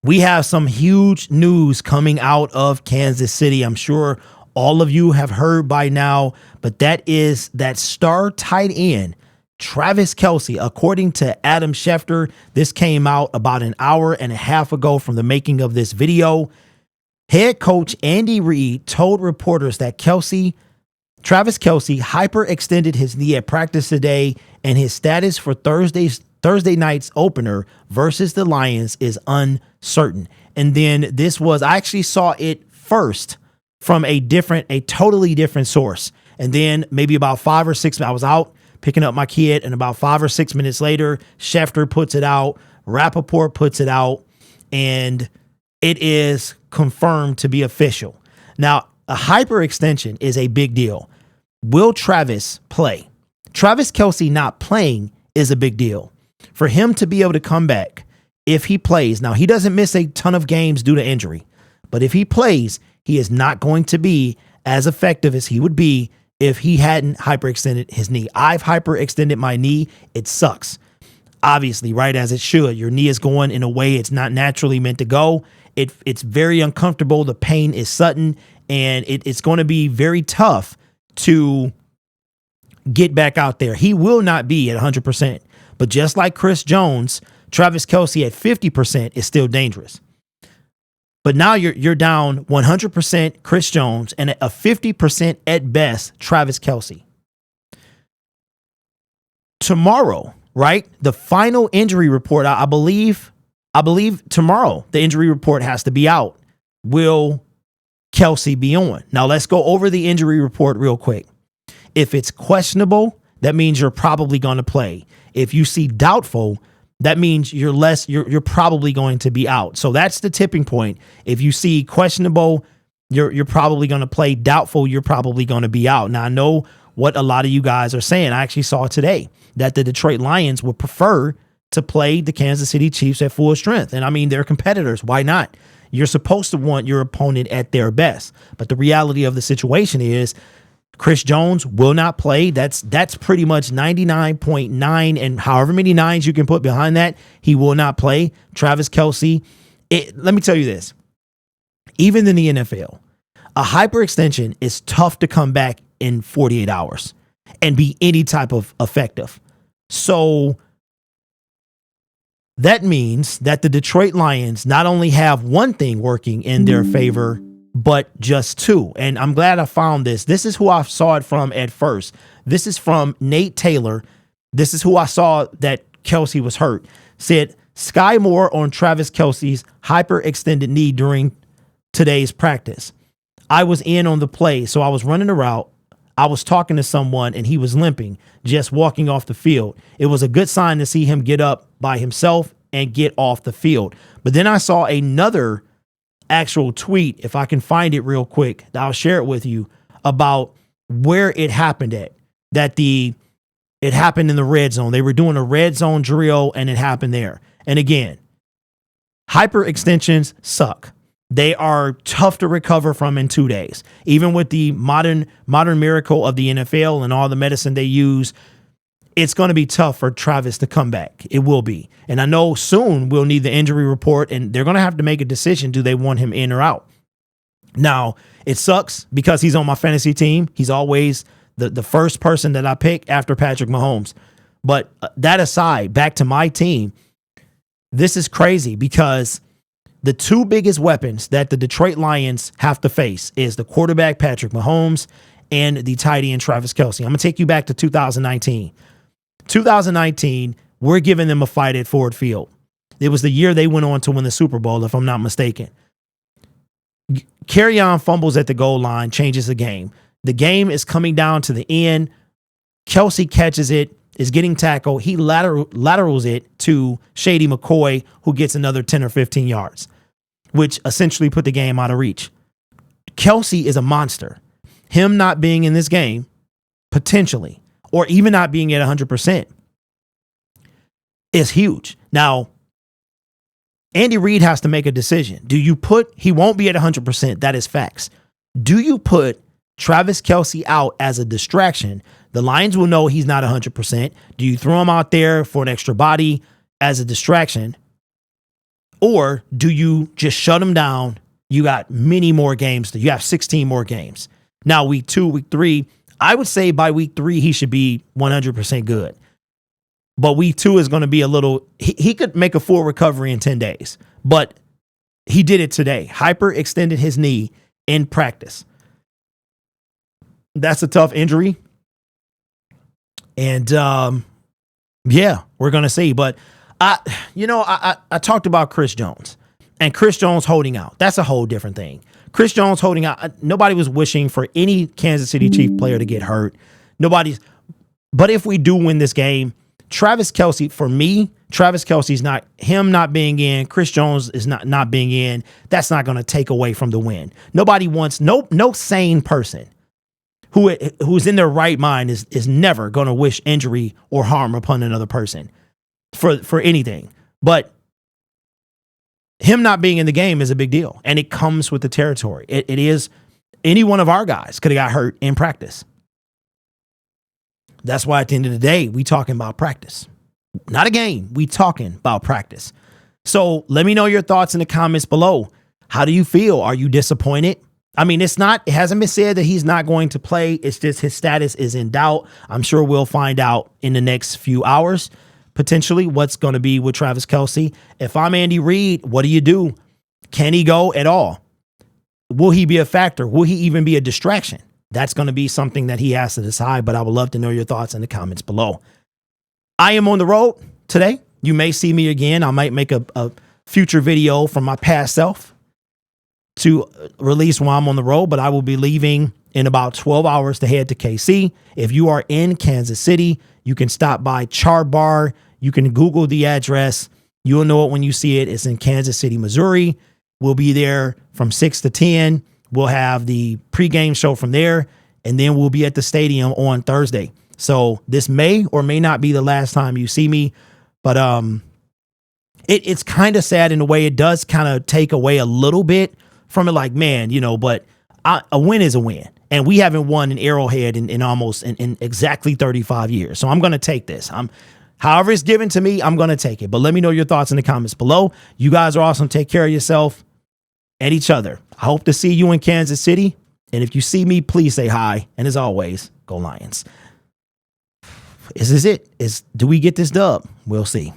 we have some huge news coming out of Kansas City. I'm sure all of you have heard by now, but that is that star tight end, Travis Kelce. According to Adam Schefter, this came out about an hour and a half ago from the making of this video. Head coach Andy Reid told reporters that Travis Kelce hyperextended his knee at practice today, and his status for Thursday night's opener versus the Lions is uncertain. And then I actually saw it first from a totally different source. And then maybe about 5 or 6, I was out picking up my kid, and about 5 or 6 minutes later, Schefter puts it out, Rappaport puts it out, and it is confirmed to be official. Now, a hyperextension is a big deal. Will Travis play? Travis Kelce not playing is a big deal. For him to be able to come back, if he plays, now he doesn't miss a ton of games due to injury, but if he plays, he is not going to be as effective as he would be if he hadn't hyperextended his knee. I've hyperextended my knee. It sucks. Obviously, right, as it should. Your knee is going in a way it's not naturally meant to go. It's very uncomfortable. The pain is sudden, and it's going to be very tough to get back out there. He will not be at 100%. But just like Chris Jones, Travis Kelce at 50% is still dangerous. But now you're down 100% Chris Jones and a 50% at best Travis Kelce. Tomorrow, right? The final injury report, I believe tomorrow the injury report has to be out. Will Kelce be on? Now let's go over the injury report real quick. If it's questionable, that means you're probably going to play. If you see doubtful, that means you're probably going to be out. So that's the tipping point. If you see questionable, you're probably going to play. Doubtful, you're probably going to be out. Now I know what a lot of you guys are saying. I actually saw today that the Detroit Lions would prefer to play the Kansas City Chiefs at full strength. And I mean, they're competitors. Why not? You're supposed to want your opponent at their best. But the reality of the situation is Chris Jones will not play. That's pretty much 99.9, and however many nines you can put behind that, he will not play. Travis Kelce, let me tell you this. Even in the NFL, a hyperextension is tough to come back in 48 hours and be any type of effective. So that means that the Detroit Lions not only have one thing working in their favor, but just two. And I'm glad I found this. This is who I saw it from at first. This is from Nate Taylor. This is who I saw that Kelce was hurt. Said, Sky Moore on Travis Kelce's hyperextended knee during today's practice. I was in on the play, so I was running a route. I was talking to someone, and he was limping, just walking off the field. It was a good sign to see him get up by himself and get off the field. But then I saw another actual tweet, if I can find it real quick, I'll share it with you, about where it happened at. It happened in the red zone. They were doing a red zone drill, and it happened there. And again, hyperextensions suck. They are tough to recover from in 2 days. Even with the modern miracle of the NFL and all the medicine they use, it's going to be tough for Travis to come back. It will be. And I know soon we'll need the injury report, and they're going to have to make a decision. Do they want him in or out? Now, it sucks because he's on my fantasy team. He's always the first person that I pick after Patrick Mahomes. But that aside, back to my team, this is crazy because the two biggest weapons that the Detroit Lions have to face is the quarterback, Patrick Mahomes, and the tight end, Travis Kelce. I'm going to take you back to 2019. 2019, we're giving them a fight at Ford Field. It was the year they went on to win the Super Bowl, if I'm not mistaken. Carry-on fumbles at the goal line, changes the game. The game is coming down to the end. Kelce catches it, is getting tackled. He laterals it to Shady McCoy, who gets another 10 or 15 yards, which essentially put the game out of reach. Kelce is a monster. Him not being in this game, potentially, or even not being at 100%, is huge. Now, Andy Reid has to make a decision. He won't be at 100%. That is facts. Do you put Travis Kelce out as a distraction? The Lions will know he's not 100%. Do you throw him out there for an extra body as a distraction? Or do you just shut him down? You got many more games. You have 16 more games. Now, week 2, week 3, I would say by week 3, he should be 100% good. But week 2 is going to be a little, he could make a full recovery in 10 days. But he did it today. Hyperextended his knee in practice. That's a tough injury. And yeah, we're going to see. But I talked about Chris Jones and Chris Jones holding out. That's a whole different thing. Chris Jones holding out. Nobody was wishing for any Kansas City Chief player to get hurt. But if we do win this game, Travis Kelce, for me, Travis Kelce's not being in. Chris Jones is not being in. That's not going to take away from the win. Nobody wants, no sane person who's in their right mind is never going to wish injury or harm upon another person for anything. But him not being in the game is a big deal, and it comes with the territory. It is, any one of our guys could have got hurt in practice. That's why at the end of the day, we talking about practice, not a game. We talking about practice. So let me know your thoughts in the comments below. How do you feel? Are you disappointed? I mean, it hasn't been said that he's not going to play. It's just his status is in doubt. I'm sure we'll find out in the next few hours, potentially, what's going to be with Travis Kelce. If I'm Andy Reid, what do you do? Can he go at all? Will he be a factor? Will he even be a distraction? That's going to be something that he has to decide, but I would love to know your thoughts in the comments below. I am on the road today. You may see me again. I might make a future video from my past self to release while I'm on the road, but I will be leaving in about 12 hours to head to KC. If you are in Kansas City, you can stop by Char Bar. You can Google the address. You'll know it when you see it. It's in Kansas City, Missouri. We'll be there from 6 to 10. We'll have the pregame show from there, and then we'll be at the stadium on Thursday. So this may or may not be the last time you see me, but it's kind of sad in a way. It does kind of take away a little bit from it, like, man, but a win is a win, and we haven't won in Arrowhead in exactly 35 years. So I'm going to take this. However it's given to me, I'm going to take it. But let me know your thoughts in the comments below. You guys are awesome. Take care of yourself and each other. I hope to see you in Kansas City. And if you see me, please say hi. And as always, go Lions. Is this it? Do we get this dub? We'll see.